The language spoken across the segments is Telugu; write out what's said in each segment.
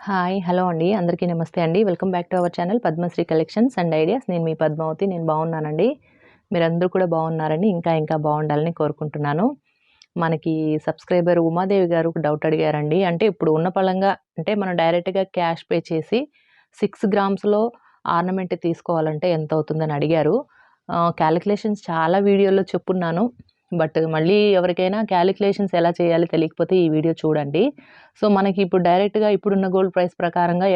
హాయ్. హలో అండి. అందరికీ నమస్తే అండి. Welcome back to our channel Padmasri collections and ideas. నేను మీ పద్మావతి. నేను బాగున్నానండి. మీరందరూ కూడా బాగున్నారని, ఇంకా బాగుండాలని కోరుకుంటున్నాను. మనకి సబ్స్క్రైబర్ ఉమాదేవి గారు ఒక డౌట్ అడిగారండి. అంటే ఇప్పుడు ఉన్న పళంగా అంటే మనం డైరెక్ట్‌గా క్యాష్ పే చేసి 6 గ్రామ్స్‌లో ఆర్నమెంట్ తీసుకోవాలంటే ఎంతవుతుందని అడిగారు. కాలిక్యులేషన్స్ చాలా వీడియోల్లో చెప్పున్నాను. బట్ మళ్ళీ ఎవరికైనా కాలిక్యులేషన్స్ ఎలా చేయాలో తెలియకపోతే ఈ వీడియో చూడండి. సో, మనకి ఇప్పుడు డైరెక్ట్‌గా ఇప్పుడున్న గోల్డ్ ప్రైస్ ప్రకారంగా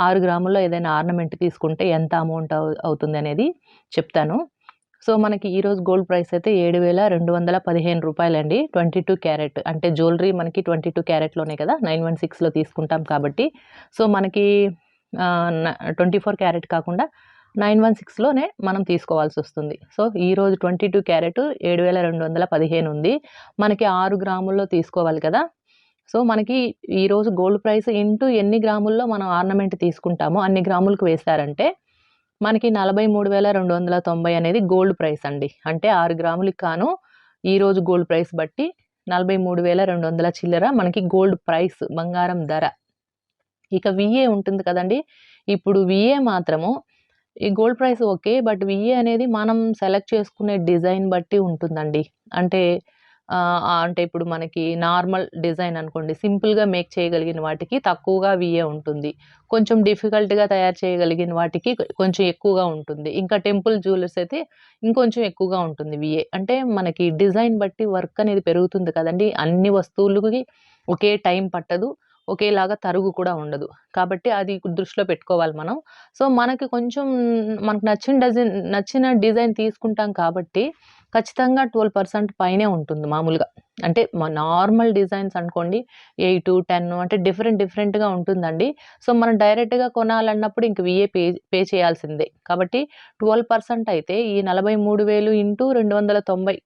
6 గ్రాముల్లో ఏదైనా ఆర్నమెంట్ తీసుకుంటే ఎంత అమౌంట్ అవుతుందనేది చెప్తాను. సో, మనకి ఈరోజు గోల్డ్ ప్రైస్ అయితే రూ. 7,215 22 క్యారెట్ అంటే జ్యువెలరీ మనకి 22 క్యారెట్‌లోనే కదా! 916లో తీసుకుంటాం కాబట్టి. సో, మనకి 24 క్యారెట్ కాకుండా 916లోనే మనం తీసుకోవాల్సొస్తుంది. సో, ఈరోజు 22 క్యారెట్ 7,215 ఉంది. మనకి 6 గ్రాముల్లో తీసుకోవాలి కదా! సో, మనకి ఈరోజు గోల్డ్ ప్రైస్ ఇంటూ ఎన్ని గ్రాముల్లో మనం ఆర్నమెంట్ తీసుకుంటామో అన్ని గ్రాములకు వేశారంటే, మనకి 43,290 అనేది గోల్డ్ ప్రైస్ అండి. అంటే 6 గ్రాములకి గాను ఈరోజు గోల్డ్ ప్రైస్ బట్టి 43,200 చిల్లర మనకి గోల్డ్ ప్రైస్ బంగారం ధర. ఇక వీఏ ఉంటుంది కదండీ! ఇప్పుడు వీఏ మాత్రము ఈ గోల్డ్ ప్రైస్ ఓకే. బట్ వీఏ అనేది మనం సెలెక్ట్ చేసుకునే డిజైన్ బట్టి ఉంటుందండి. అంటే అంటే ఇప్పుడు మనకి నార్మల్ డిజైన్ అనుకోండి. సింపుల్‌గా మేక్ చేయగలిగిన వాటికి తక్కువగా వీఏ ఉంటుంది. కొంచెం డిఫికల్ట్‌గా తయారు చేయగలిగిన వాటికి కొంచెం ఎక్కువగా ఉంటుంది. ఇంకా టెంపుల్ జ్యువెలర్స్ అయితే ఇంకొంచెం ఎక్కువగా ఉంటుంది వీఏ. అంటే మనకి డిజైన్ బట్టి వర్క్ అనేది పెరుగుతుంది కదండీ! అన్ని వస్తువులకి ఒకే టైం పట్టదు. ఒకేలాగా తరుగు కూడా ఉండదు. కాబట్టి అది దృష్టిలో పెట్టుకోవాలి మనం. సో, మనకి కొంచెం మనకు నచ్చిన డిజైన్ తీసుకుంటాం కాబట్టి, ఖచ్చితంగా 12% పైనే ఉంటుంది మామూలుగా. అంటే నార్మల్ డిజైన్స్ అనుకోండి 8, 10 అంటే డిఫరెంట్‌గా ఉంటుందండి. సో, మనం డైరెక్ట్‌గా కొనాలన్నప్పుడు ఇంక వీఏ పే చేయాల్సిందే. కాబట్టి 12% అయితే ఈ 43,000 ఇంటూ 290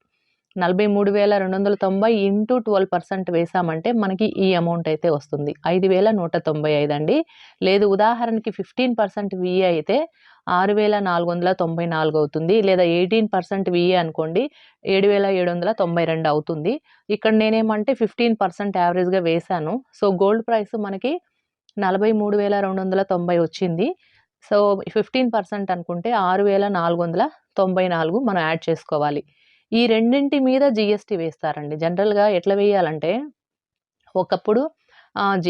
43,290 ఇంటూ 12% వేసామంటే మనకి ఈ అమౌంట్ అయితే వస్తుంది. 5,195 అండి. లేదు ఉదాహరణకి 15% వీఏ అయితే 6,494 అవుతుంది. లేదా 18% వీఏ అనుకోండి 7,792 అవుతుంది. ఇక్కడ నేనేమంటే 15% యావరేజ్‌గా వేశాను. సో, గోల్డ్ ప్రైస్ మనకి 43,290 వచ్చింది. సో, 15% అనుకుంటే 6,494 మనం యాడ్ చేసుకోవాలి. ఈ రెండింటి మీద జీఎస్టీ వేస్తారండి. జనరల్‌గా ఎట్లా వేయాలంటే, ఒకప్పుడు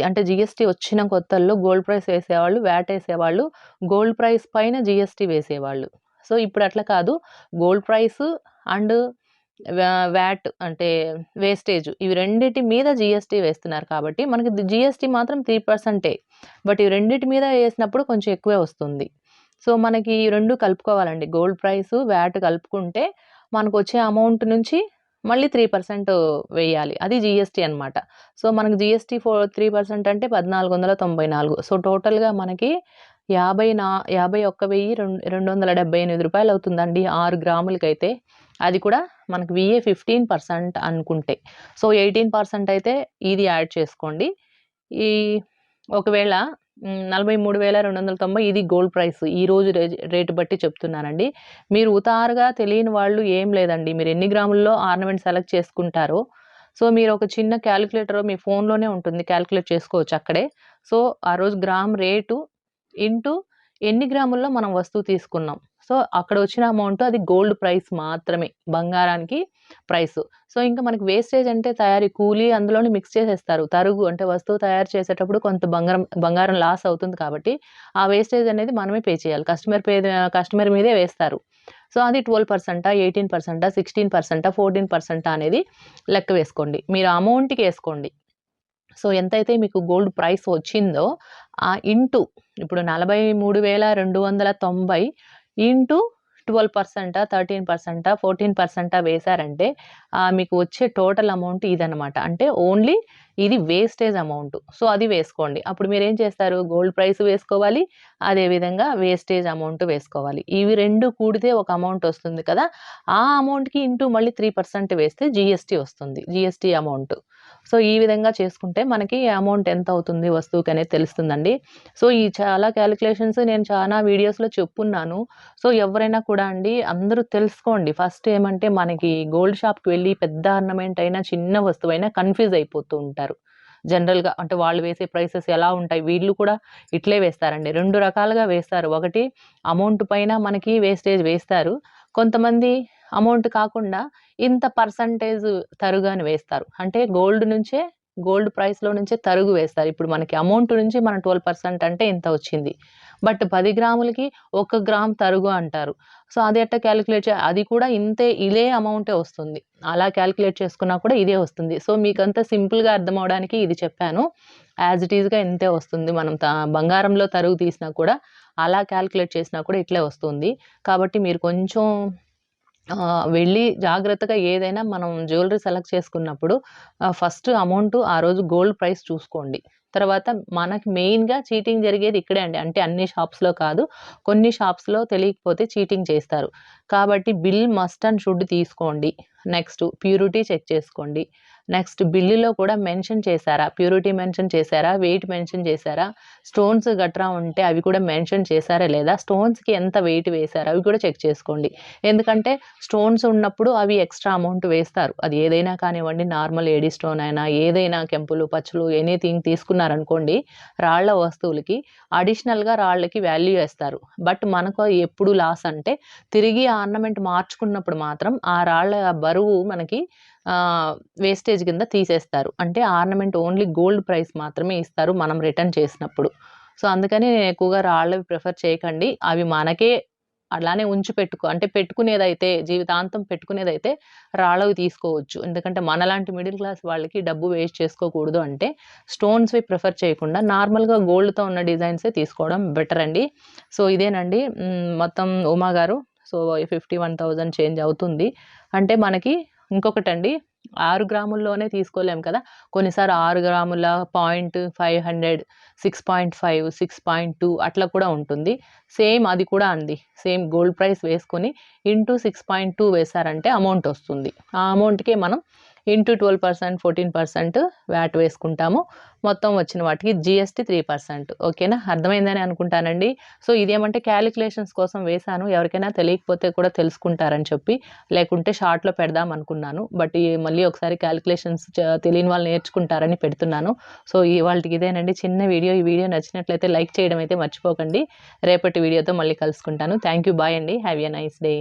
అంటే జీఎస్టీ వచ్చిన కొత్తల్లో గోల్డ్ ప్రైస్ వేసేవాళ్ళు, వాట్ ఏసేవాళ్ళు. గోల్డ్ ప్రైస్ పైన జీఎస్టీ వేసేవాళ్ళు. సో, ఇప్పుడు అట్లా కాదు. గోల్డ్ ప్రైస్ అండ్ వాట్ అంటే వేస్టేజ్ ఇవి రెండిటి మీద జీఎస్టీ వేస్తున్నారు కాబట్టి, మనకి జీఎస్టీ మాత్రం 3%. బట్ ఇవి రెండిటి మీద ఏసినప్పుడు కొంచెం ఎక్కువే వస్తుంది. సో, మనకి ఈ 2 కలుపుకోవాలండి. గోల్డ్ ప్రైసు, వాట్ కలుపుకుంటే మనకొచ్చే అమౌంట్ నుంచి మళ్ళీ 3% వేయాలి. అది జీఎస్టీ అనమాట. సో, మనకు జీఎస్టీ 3% అంటే 1,494. సో, టోటల్‌గా మనకి 51,278 రూపాయలవుతుందండి 6 గ్రాములకైతే. అది కూడా మనకు వీఏ 15% అనుకుంటే. సో, 18% అయితే ఇది యాడ్ చేసుకోండి. ఈ ఒకవేళ 43,290 ఇది గోల్డ్ ప్రైస్. ఈరోజు రేట్ బట్టి చెప్తున్నానండి. మీరు ఉతారుగా తెలియని వాళ్ళు ఏం లేదండి. మీరు ఎన్ని గ్రాముల్లో ఆర్నమెంట్ సెలెక్ట్ చేసుకుంటారో, సో, మీరు ఒక చిన్న కాలిక్యులేటర్ మీ ఫోన్‌లోనే ఉంటుంది. కాలిక్యులేట్ చేసుకోవచ్చు అక్కడే. సో, ఆ రోజు గ్రామ్ రేటు ఇంటూ ఎన్ని గ్రాముల్లో మనం వస్తువు తీసుకున్నాం. సో, అక్కడ వచ్చిన అమౌంట్ అది గోల్డ్ ప్రైస్ మాత్రమే. బంగారానికి ప్రైసు. సో, ఇంకా మనకి వేస్టేజ్ అంటే తయారీ కూలీ అందులోనే మిక్స్ చేసేస్తారు. తరుగు అంటే వస్తువు తయారు చేసేటప్పుడు కొంత బంగారం లాస్ అవుతుంది కాబట్టి, ఆ వేస్టేజ్ అనేది మనమే పే చేయాలి. కస్టమర్ మీదే వేస్తారు. సో, అది 12%, 18%, 16%, 14% అనేది లెక్క వేసుకోండి. మీరు అమౌంట్‌కేసుకోండి. సో, ఎంతైతే మీకు గోల్డ్ ప్రైస్ వచ్చిందో ఇంటూ ఇప్పుడు 43,290 ఇంటూ 12%, 13%, 14% వేశారంటే మీకు వచ్చే టోటల్ అమౌంట్ ఇదనమాట. అంటే ఓన్లీ ఇది వేస్టేజ్ అమౌంట్. సో, అది వేసుకోండి. అప్పుడు మీరేం చేస్తారు గోల్డ్ ప్రైస్ వేసుకోవాలి. అదేవిధంగా వేస్టేజ్ అమౌంట్ వేసుకోవాలి. ఇవి 2 కూడితే ఒక అమౌంట్ వస్తుంది కదా! ఆ అమౌంట్‌కి ఇంటూ మళ్ళీ 3% వేస్తే జీఎస్టీ వస్తుంది. GST amount. సో, ఈ విధంగా చేసుకుంటే మనకి అమౌంట్ ఎంతవుతుంది వస్తువుకనేది తెలుస్తుందండి. సో, ఈ చాలా కాలిక్యులేషన్స్ నేను చానా వీడియోస్‌లో చెప్పున్నాను. సో, ఎవరైనా కూడా అండి అందరూ తెలుసుకోండి. ఫస్ట్ ఏమంటే మనకి గోల్డ్ షాప్‌కి వెళ్లి పెద్ద ఆర్నమెంట్ అయినా, చిన్న వస్తువైనా కన్‌ఫ్యూజ్ అయిపోతూ ఉంటారు. జనరల్‌గా అంటే వాళ్ళు వేసే ప్రైసెస్ ఎలా ఉంటాయి, వీళ్ళు కూడా ఇట్లే వేస్తారండి. 2 రకాలుగా వేస్తారు. ఒకటి అమౌంట్ పైన మనకి వేస్టేజ్ వేస్తారు. కొంతమంది అమౌంట్ కాకుండా ఇంత పర్సెంటేజ్ తరుగు అని వేస్తారు. అంటే గోల్డ్ ప్రైస్‌లో నుంచే తరుగు వేస్తారు. ఇప్పుడు మనకి అమౌంట్ నుంచి మన 12% అంటే ఇంత వచ్చింది. బట్ 10 గ్రాములకి 1 గ్రామ్ తరుగు అంటారు. సో, అది ఎట్టా కాలిక్యులేట్ అది కూడా ఇదే అమౌంటే వస్తుంది. అలా కాలిక్యులేట్ చేసుకున్నా కూడా ఇదే వస్తుంది. సో, మీకంతా సింపుల్‌గా అర్థమవ్వడానికి ఇది చెప్పాను. యాజ్ ఇట్ ఈస్‌గా ఇంతే వస్తుంది. మనం బంగారంలో తరుగు తీసినా కూడా అలా కాలిక్యులేట్ చేసినా కూడా ఇట్లే వస్తుంది. కాబట్టి మీరు కొంచెం వెళ్ళి జాగ్రత్తగా ఏదైనా మనం జ్యువెల్లరీ సెలెక్ట్ చేసుకున్నప్పుడు ఫస్ట్ అమౌంటు ఆ రోజు గోల్డ్ ప్రైస్ చూసుకోండి. తర్వాత మనకి మెయిన్‌గా చీటింగ్ జరిగేది ఇక్కడే అండి. అంటే అన్ని షాప్స్‌లో కాదు. కొన్ని షాప్స్‌లో తెలియకపోతే చీటింగ్ చేస్తారు. కాబట్టి బిల్ మస్ట్ అండ్ షుడ్ తీసుకోండి. నెక్స్ట్ ప్యూరిటీ చెక్ చేసుకోండి. నెక్స్ట్ బిల్లులో కూడా మెన్షన్ చేశారా? ప్యూరిటీ మెన్షన్ చేశారా? వెయిట్ మెన్షన్ చేశారా? స్టోన్స్ గట్రా ఉంటే అవి కూడా మెన్షన్ చేశారా లేదా? స్టోన్స్‌కి ఎంత వెయిట్ వేశారు? అవి కూడా చెక్ చేసుకోండి. ఎందుకంటే స్టోన్స్ ఉన్నప్పుడు అవి ఎక్స్‌ట్రా అమౌంట్ వేస్తారు. అది ఏదైనా కానివ్వండి, నార్మల్ ఏడీ స్టోన్ అయినా, ఏదైనా కెంపులు, పచ్చులు ఎనీథింగ్ తీసుకున్నారనుకోండి, రాళ్ళ వస్తువులకి అడిషనల్‌గా రాళ్ళకి వాల్యూ ఏస్తారు. బట్ మనకు ఎప్పుడు లాస్ అంటే తిరిగి ఆ ఆర్నమెంట్ మార్చుకున్నప్పుడు మాత్రం ఆ రాళ్ళ బరువు మనకి వేస్టేజ్ కింద తీసేస్తారు. అంటే ఆర్నమెంట్ ఓన్లీ గోల్డ్ ప్రైస్ మాత్రమే ఇస్తారు మనం రిటర్న్ చేసినప్పుడు. సో, అందుకని నేను ఎక్కువగా రాళ్ళవి ప్రిఫర్ చేయకండి. అవి మనకే అలానే అంటే పెట్టుకునేదైతే జీవితాంతం పెట్టుకునేదైతే రాళ్ళవి తీసుకోవచ్చు. ఎందుకంటే మనలాంటి మిడిల్ క్లాస్ వాళ్ళకి డబ్బు వేస్ట్ చేసుకోకూడదు అంటే స్టోన్స్‌వి ప్రిఫర్ చేయకుండా నార్మల్‌గా గోల్డ్‌తో ఉన్న డిజైన్సే తీసుకోవడం బెటర్ అండి. సో, ఇదేనండి మొత్తం ఉమా గారు. సో, 51,000 చేంజ్ అవుతుంది. అంటే మనకి ఇంకొకటండి 6 గ్రాముల్లోనే తీసుకోలేం కదా! కొన్నిసారి 6 గ్రాముల 0.500, 6.5, 6.2 అట్లా కూడా ఉంటుంది. సేమ్ అది కూడా అండి. సేమ్ గోల్డ్ ప్రైస్ వేసుకొని ఇంటూ 6.2 వేశారంటే అమౌంట్ వస్తుంది. ఆ అమౌంట్‌కే మనం ఇంటూ 12%, 14% వ్యాట్ వేసుకుంటాము. మొత్తం వచ్చిన వాటికి జీఎస్టీ 3%. ఓకేనా? అర్థమైందని అనుకుంటానండి. సో, ఇదేమంటే కాలిక్యులేషన్స్ కోసం వేశాను. ఎవరికైనా తెలియకపోతే కూడా తెలుసుకుంటారని చెప్పి, లేకుంటే షార్ట్‌లో పెడదాం అనుకున్నాను. బట్ మళ్ళీ ఒకసారి కాలిక్యులేషన్స్ తెలియని వాళ్ళు నేర్చుకుంటారని పెడుతున్నాను. సో, ఇవాల్టికి ఇదేనండి చిన్న వీడియో. ఈ వీడియో నచ్చినట్లయితే లైక్ చేయడం అయితే మర్చిపోకండి. రేపటి వీడియోతో మళ్ళీ కలుసుకుంటాను. Thank you. బాయ్ అండి. Have a nice day.